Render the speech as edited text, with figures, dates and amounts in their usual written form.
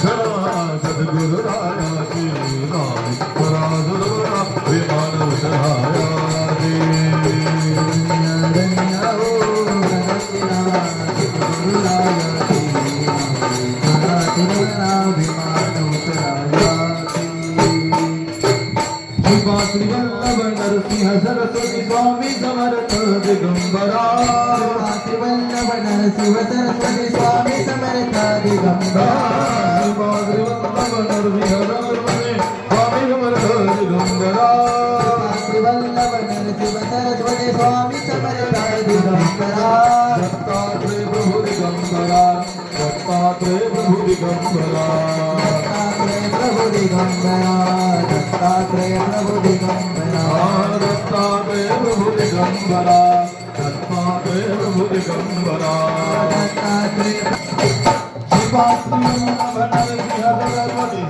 सद्गुरु रायाची नाम पराजुरा विमान उतरायाची धन्य हो सद्गुरु रायाची विमान उतरायाची श्री वल्लभ नरसिंह सरस्वती स्वामी समर्थ दिगंबरा श्री वल्लभ नरसिंह सरस्वती स्वामी समर्थ दिगंबरा श्री वल्लभ नरसिंह सरस्वती स्वामी समर्थ दिगंबरा श्री वल्लभ नरसिंह सरस्वती स्वामी समर्थ दिगंबरा दत्तात्रेय प्रभु दिगंबरा दत्तात्रेय प्रभु दिगंबरा दत्तात्रेय प्रभु दिगंबरा दत्तात्रेय प्रभु दिगंबरा दत्तात्रेय प्रभु दिगंबरा दत्तात्रेय शिवा श्री वल्लभ नरसिंह सरस्वती